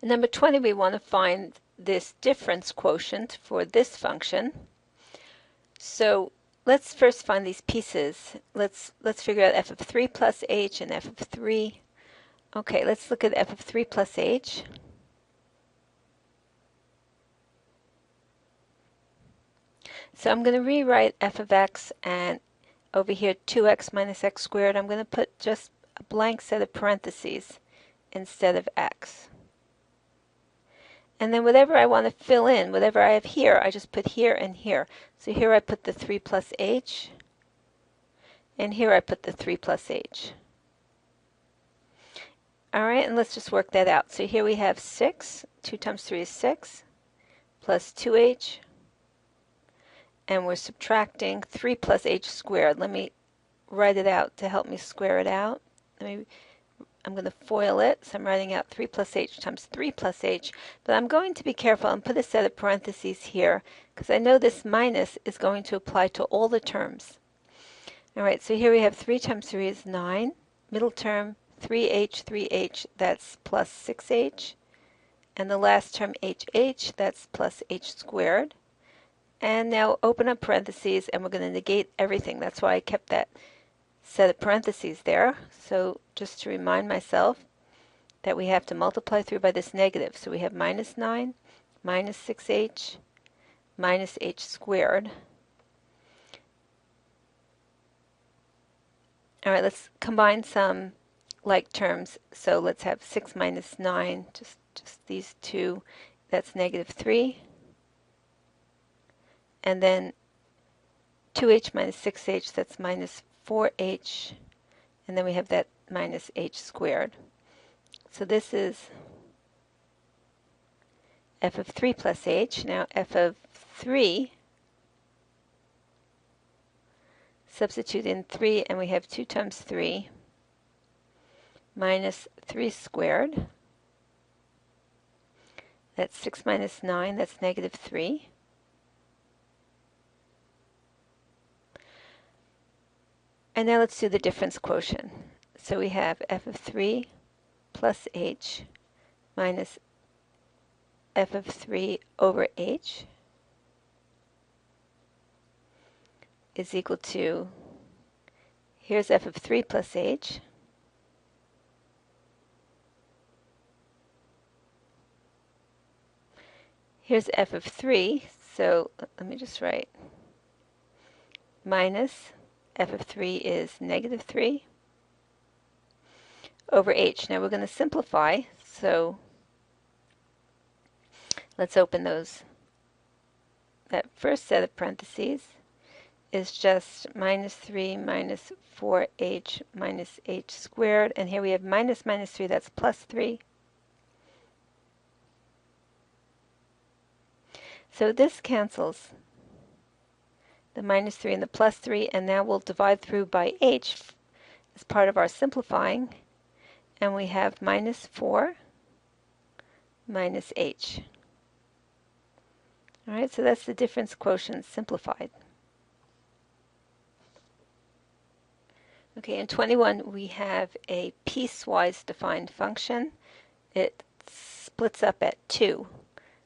In number 20, we want to find this difference quotient for this function. So let's first find these pieces. Let's figure out f of 3 plus h and f of 3. Okay, let's look at f of 3 plus h. So I'm going to rewrite f of x, and over here 2x minus x squared, I'm going to put just a blank set of parentheses instead of x. And then whatever I want to fill in, whatever I have here, I just put here and here. So here I put the 3 plus h, and here I put the 3 plus h. All right, and let's just work that out. So here we have 6, 2 times 3 is 6, plus 2h, and we're subtracting 3 plus h squared. Let me write it out to help me square it out. I'm going to FOIL it, so I'm writing out 3 plus h times 3 plus h, but I'm going to be careful and put a set of parentheses here, because I know this minus is going to apply to all the terms. All right, so here we have 3 times 3 is 9, middle term 3h, that's plus 6h, and the last term hh, that's plus h squared. And now open up parentheses, and we're going to negate everything. That's why I kept that set of parentheses there. So just to remind myself that we have to multiply through by this negative. So we have minus 9, minus 6h, minus h squared. All right, let's combine some like terms. So let's have 6 minus 9, just these two. That's negative 3. And then 2h minus 6h, that's minus 4h. And then we have that minus h squared. So this is f of 3 plus h. Now f of 3, substitute in 3, and we have 2 times 3 minus 3 squared. That's 6 minus 9, that's negative 3. And now let's do the difference quotient. So we have f of 3 plus h minus f of 3 over h is equal to, here's f of 3 plus h, here's f of 3, so let me just write minus f of 3 is negative 3 over h. Now we're going to simplify, so let's open those. That first set of parentheses is just minus 3 minus 4h minus h squared, and here we have minus 3, that's plus 3. So this cancels the minus 3 and the plus 3, and now we'll divide through by h as part of our simplifying, and we have minus 4 minus h. All right, so that's the difference quotient simplified. Okay, in 21 we have a piecewise defined function. It splits up at 2.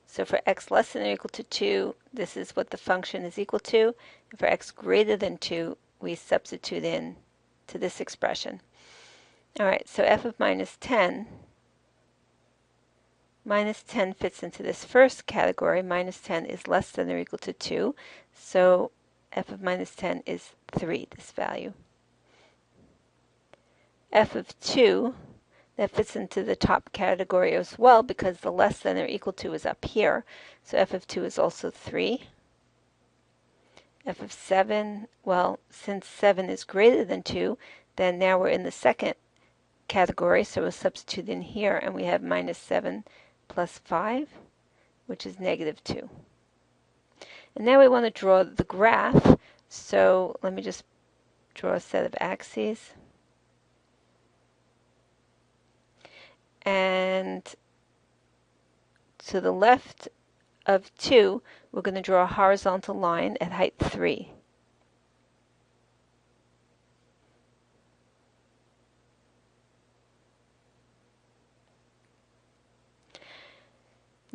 So for x less than or equal to 2, this is what the function is equal to. And for x greater than 2, we substitute in to this expression. All right, so f of minus 10 fits into this first category. Minus 10 is less than or equal to 2. So f of minus 10 is 3, this value. F of 2, that fits into the top category as well because the less than or equal to is up here. So f of 2 is also 3. F of 7, well, since 7 is greater than 2, then now we're in the second category, so we'll substitute in here, and we have minus 7 plus 5, which is negative 2. And now we want to draw the graph, so let me just draw a set of axes. And to the left of 2, we're going to draw a horizontal line at height 3.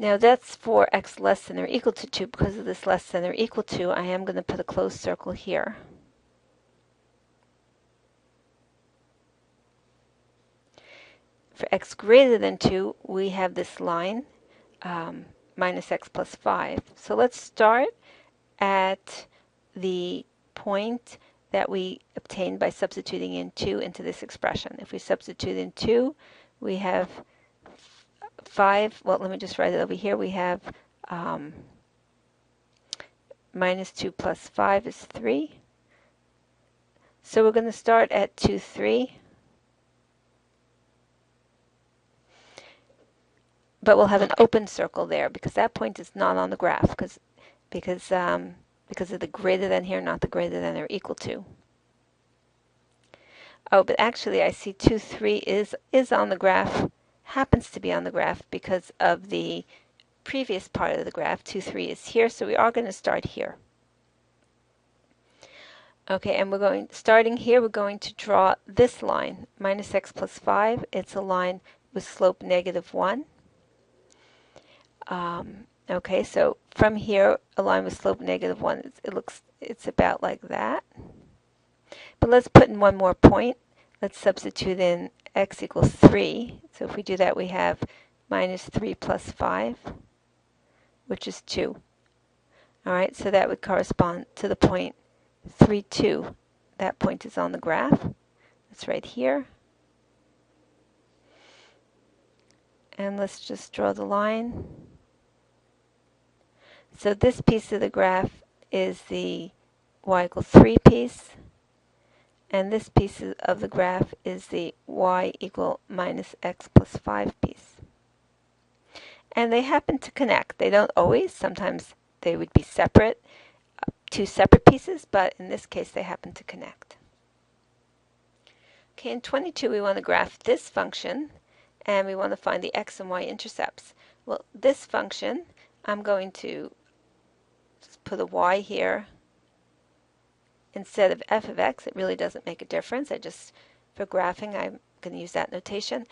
Now that's for x less than or equal to 2. Because of this less than or equal to, I am going to put a closed circle here. For x greater than 2, we have this line, minus x plus 5. So let's start at the point that we obtained by substituting in 2 into this expression. If we substitute in 2, we have 5. Well, let me just write it over here. We have minus 2 plus 5 is 3. So we're going to start at 2, 3. But we'll have an open circle there because that point is not on the graph because of the greater than here, not the greater than or equal to. Oh, but actually I see 2, 3 is on the graph, happens to be on the graph because of the previous part of the graph. 2, 3 is here, so we are going to start here. Okay, and starting here, we're going to draw this line, minus x plus 5. It's a line with slope negative 1. Okay, so from here, a line with slope negative 1, it's about like that. But let's put in one more point. Let's substitute in x equals 3. So if we do that, we have minus 3 plus 5, which is 2. All right, so that would correspond to the point 3, 2. That point is on the graph. It's right here. And let's just draw the line. So this piece of the graph is the y equals 3 piece, and this piece of the graph is the y equal minus x plus 5 piece. And they happen to connect. They don't always. Sometimes they would be separate, two separate pieces, but in this case they happen to connect. Okay, in 22 we want to graph this function, and we want to find the x and y intercepts. Well, this function, I'm going to just put a y here instead of f of x. It really doesn't make a difference. For graphing, I'm going to use that notation.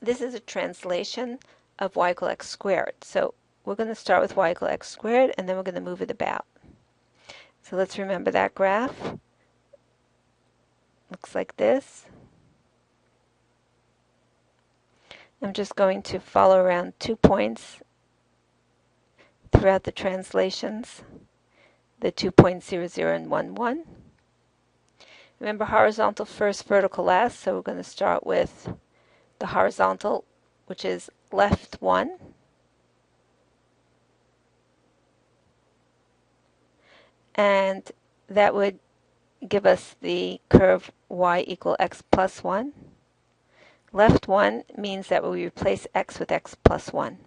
This is a translation of y equal x squared. So we're going to start with y equal x squared, and then we're going to move it about. So let's remember that graph. Looks like this. I'm just going to follow around 2 points throughout the translations, the 2 points 0, 0, and 1, 1. Remember, horizontal first, vertical last, so we're going to start with the horizontal, which is left 1. And that would give us the curve y equal x plus 1. Left 1 means that we replace x with x plus 1.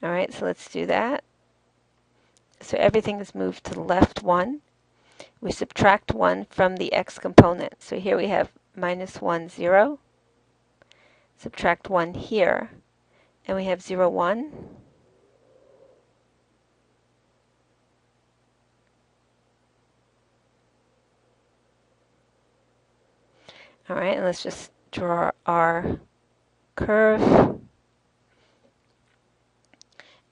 All right, so let's do that. So everything is moved to the left 1. We subtract 1 from the x component. So here we have minus 1, 0. Subtract 1 here, and we have 0, 1. All right, and let's just draw our curve.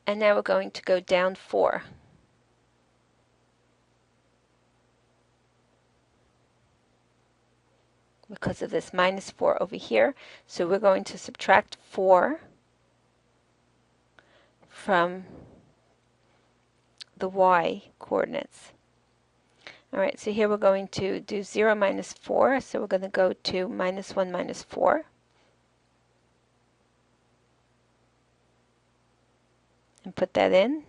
And now we're going to go down 4. Because of this minus 4 over here. So we're going to subtract 4 from the y coordinates. All right, so here we're going to do 0 minus 4. So we're going to go to minus 1 minus 4. And put that in.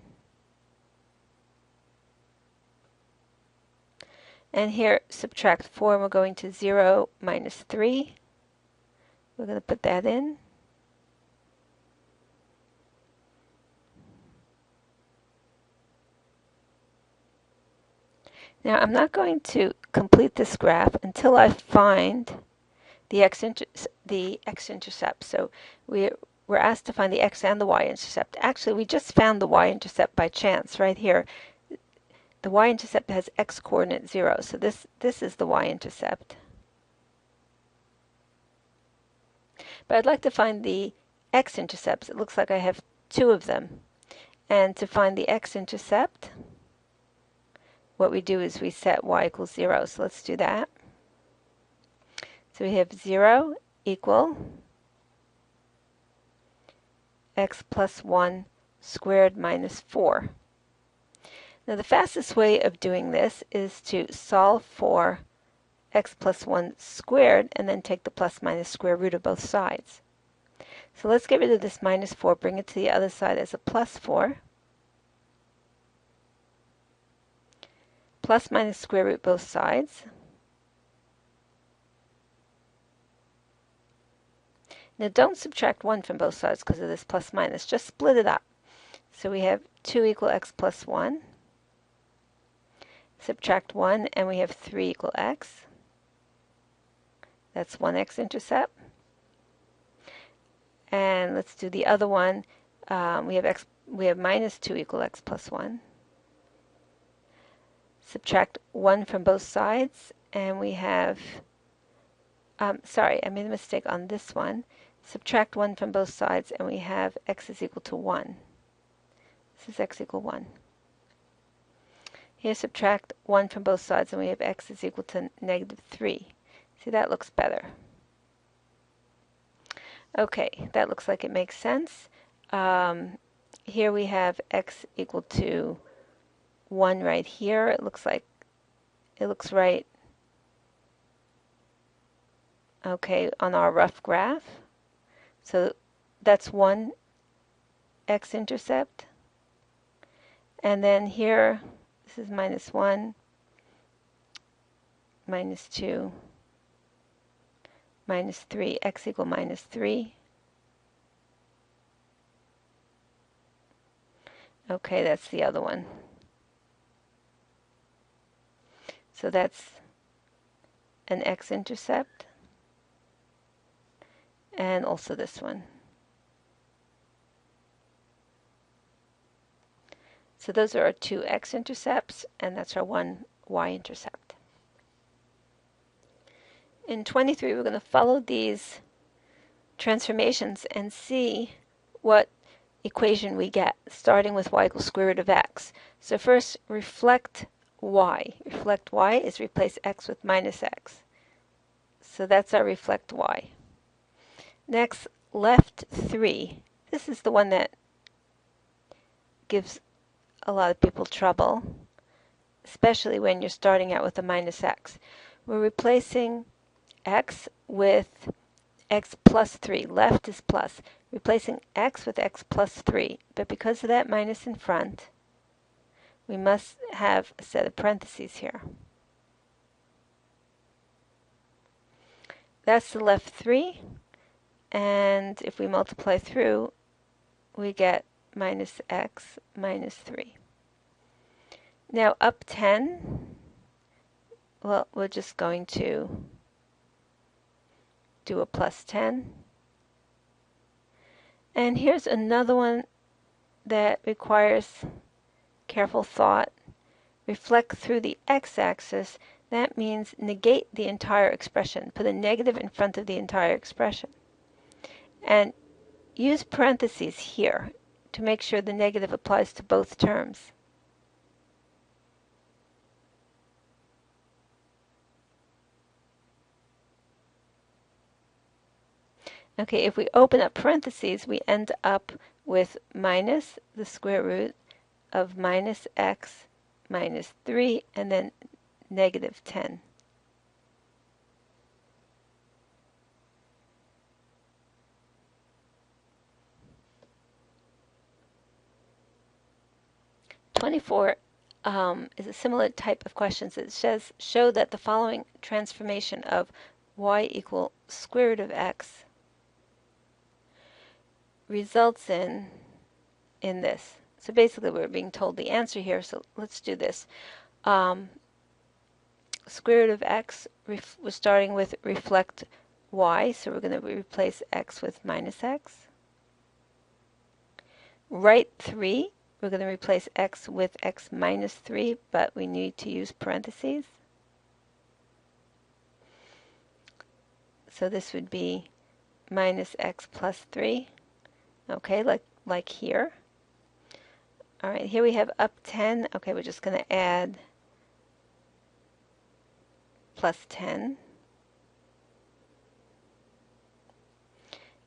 And here, subtract 4, and we're going to 0 minus 3. We're going to put that in. Now, I'm not going to complete this graph until I find the x-intercept. So we're asked to find the x and the y-intercept. Actually, we just found the y-intercept by chance right here. The y-intercept has x-coordinate 0, so this is the y-intercept. But I'd like to find the x-intercepts. It looks like I have two of them. And to find the x-intercept, what we do is we set y equals 0. So let's do that. So we have 0 equal x plus 1 squared minus 4. Now the fastest way of doing this is to solve for x plus 1 squared and then take the plus minus square root of both sides. So let's get rid of this minus 4, bring it to the other side as a plus 4. Plus minus square root both sides. Now don't subtract 1 from both sides because of this plus minus. Just split it up. So we have 2 equal x plus 1. Subtract 1 and we have 3 equal x. That's one x-intercept. And let's do the other one. We have minus 2 equal x plus 1. Subtract 1 from both sides, and we have, sorry, I made a mistake on this one. Subtract 1 from both sides, and we have x is equal to 1. This is x equal 1. Here, subtract 1 from both sides, and we have x is equal to negative 3. See, that looks better. Okay, that looks like it makes sense. Here we have x equal to 1 right here. It looks right, okay, on our rough graph. So that's one x-intercept. And then here, this is minus 1, minus 2, minus 3, x equal minus 3. Okay, that's the other one. So that's an x-intercept. And also this one. So those are our two x-intercepts, and that's our one y-intercept. In 23, we're going to follow these transformations and see what equation we get, starting with y equals square root of x. So first, reflect y. Reflect y is replace x with minus x. So that's our reflect y. Next, left 3. This is the one that gives a lot of people trouble, especially when you're starting out with a minus x. We're replacing x with x plus 3. Left is plus. Replacing x with x plus 3. But because of that minus in front, we must have a set of parentheses here. That's the left 3. And if we multiply through, we get minus x minus 3. Now up 10, well, we're just going to do a plus 10. And here's another one that requires careful thought. Reflect through the x-axis. That means negate the entire expression. Put a negative in front of the entire expression. And use parentheses here to make sure the negative applies to both terms. Okay, if we open up parentheses, we end up with minus the square root of minus x minus 3 and then negative 10. (24) is a similar type of questions. It says, show that the following transformation of y equal square root of x results in this. So basically we're being told the answer here, so let's do this. Square root of x, we're starting with reflect y, so we're going to replace x with minus x. Right 3, we're going to replace x with x minus 3, but we need to use parentheses. So this would be minus x plus 3. Okay, like here. All right, here we have up 10. Okay, we're just going to add plus 10.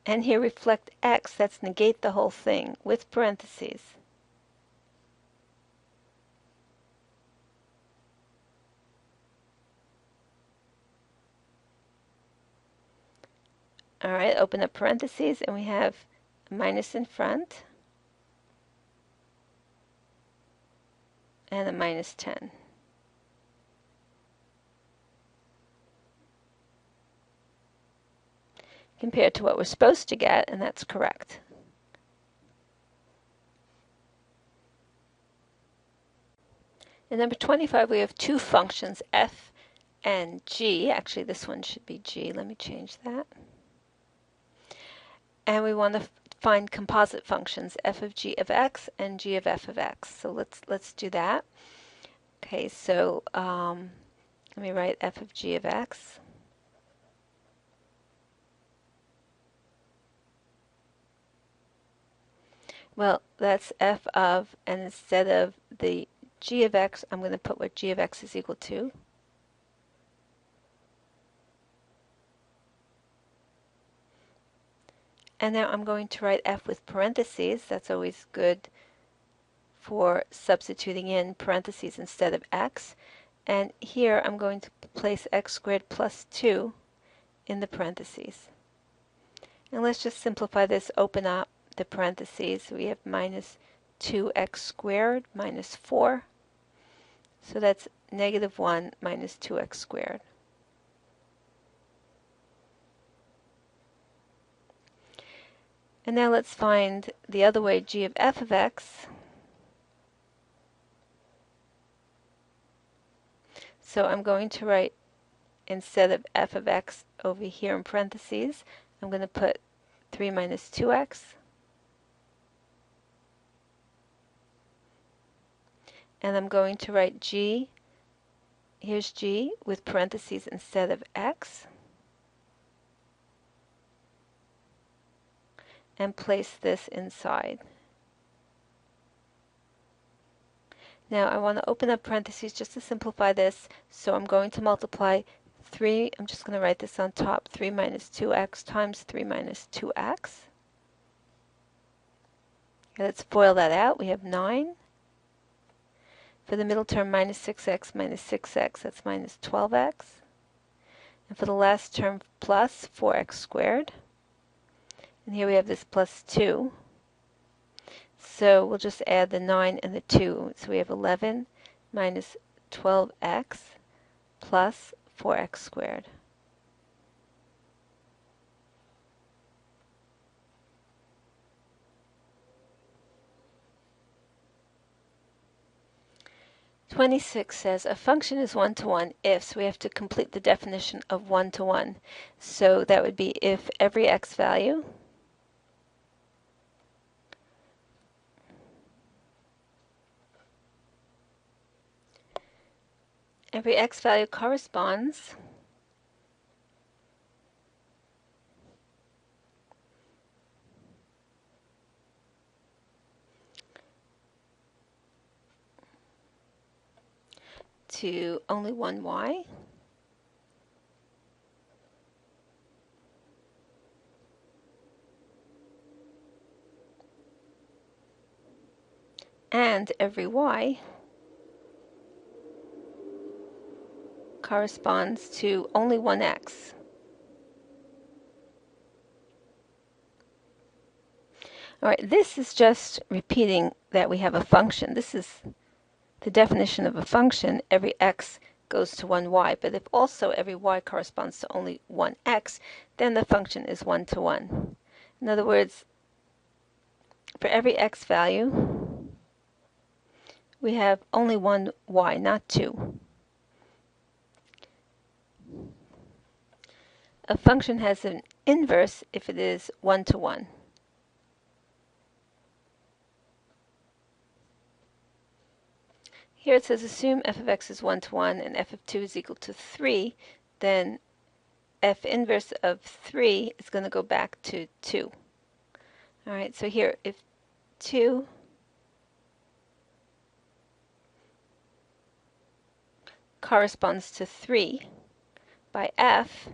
And here reflect x, that's negate the whole thing with parentheses. All right, open up parentheses, and we have a minus in front and a minus 10. Compared to what we're supposed to get, and that's correct. In number 25, we have two functions, f and g. Actually, this one should be g. Let me change that. And we want to find composite functions, f of g of x and g of f of x. So let's do that. Okay, so let me write f of g of x. Well, that's f of, and instead of the g of x, I'm going to put what g of x is equal to. And now I'm going to write f with parentheses. That's always good for substituting in parentheses instead of x. And here I'm going to place x squared plus 2 in the parentheses. And let's just simplify this, open up the parentheses. We have minus 2x squared minus 4. So that's negative 1 minus 2x squared. And now let's find the other way, g of f of x. So I'm going to write, instead of f of x over here in parentheses, I'm going to put 3 minus 2x. And I'm going to write g, here's g, with parentheses instead of x. And place this inside. Now I want to open up parentheses just to simplify this. So I'm going to multiply 3, I'm just going to write this on top, 3 minus 2x times 3 minus 2x. Okay, let's FOIL that out. We have 9. For the middle term, minus 6x minus 6x, that's minus 12x. And for the last term, plus 4x squared. And here we have this plus 2. So we'll just add the 9 and the 2. So we have 11 minus 12x plus 4x squared. (26) says a function is one-to-one if, so we have to complete the definition of one-to-one. So that would be if every x value corresponds to only one y, and every y corresponds to only one x. All right, this is just repeating that we have a function. This is the definition of a function. Every x goes to one y, but if also every y corresponds to only one x, then the function is one-to-one. In other words, for every x value, we have only one y, not two. A function has an inverse if it is one-to-one. Here it says assume f of x is 1-to-1 and f of 2 is equal to 3, then f inverse of 3 is going to go back to 2. All right, so here, if 2 corresponds to 3 by f,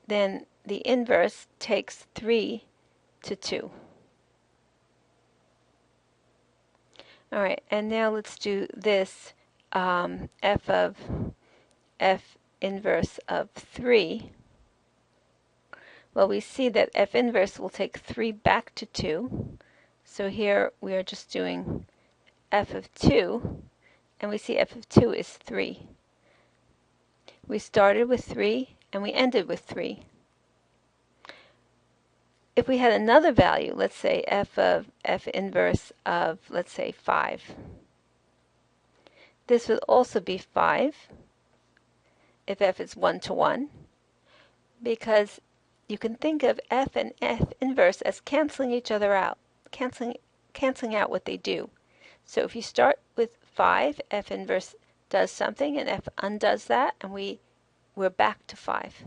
then the inverse takes 3 to 2. All right, and now let's do this f inverse of 3. Well, we see that f inverse will take 3 back to 2. So here we are just doing f of 2, and we see f of 2 is 3. We started with 3, and we ended with 3. If we had another value, let's say f inverse of, let's say, 5, this would also be 5 if f is 1 to 1, because you can think of f and f inverse as canceling each other out, canceling out what they do. So if you start with 5, f inverse does something and f undoes that, and we're back to 5.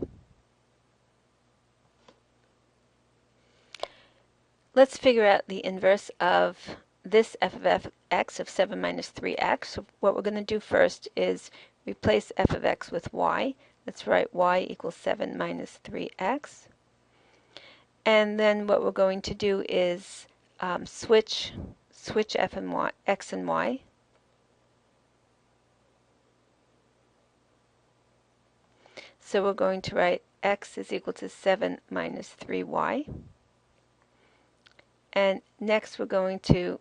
Let's figure out the inverse of this f of x of 7 minus 3x. So what we're going to do first is replace f of x with y. Let's write y equals 7 minus 3x. And then what we're going to do is switch f and y, x and y. So we're going to write x is equal to 7 minus 3y. And next we're going to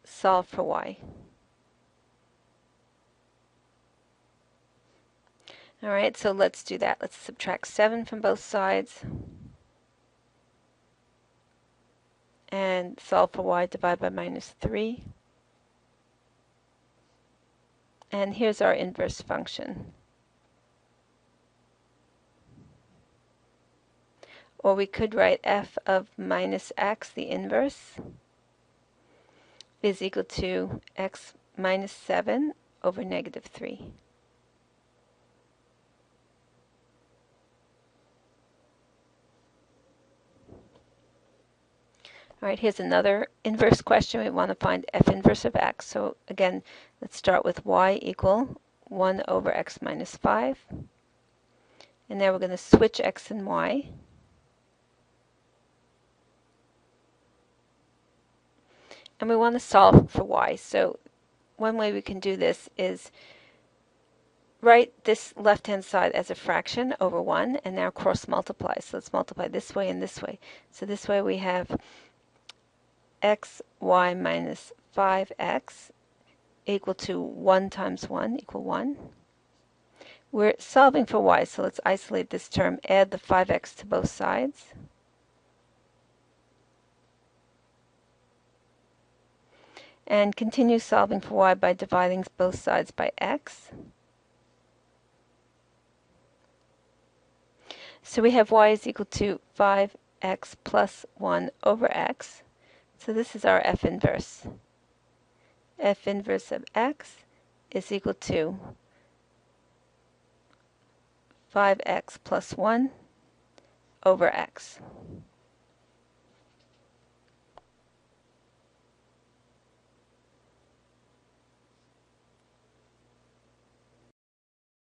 solve for y. All right, so let's do that. Let's subtract 7 from both sides. And solve for y, divide by minus 3. And here's our inverse function. Or we could write f of minus x, the inverse, is equal to x minus 7 over negative 3. All right, here's another inverse question. We want to find f inverse of x. So again, let's start with y equal 1 over x minus 5. And now we're going to switch x and y. And we want to solve for y. So one way we can do this is write this left-hand side as a fraction over 1, and now cross multiply. So let's multiply this way and this way. So this way we have xy minus 5x equal to 1 times 1 equal 1. We're solving for y, so let's isolate this term, add the 5x to both sides. And continue solving for y by dividing both sides by x. So we have y is equal to 5x plus 1 over x. So this is our f inverse. F inverse of x is equal to 5x plus 1 over x.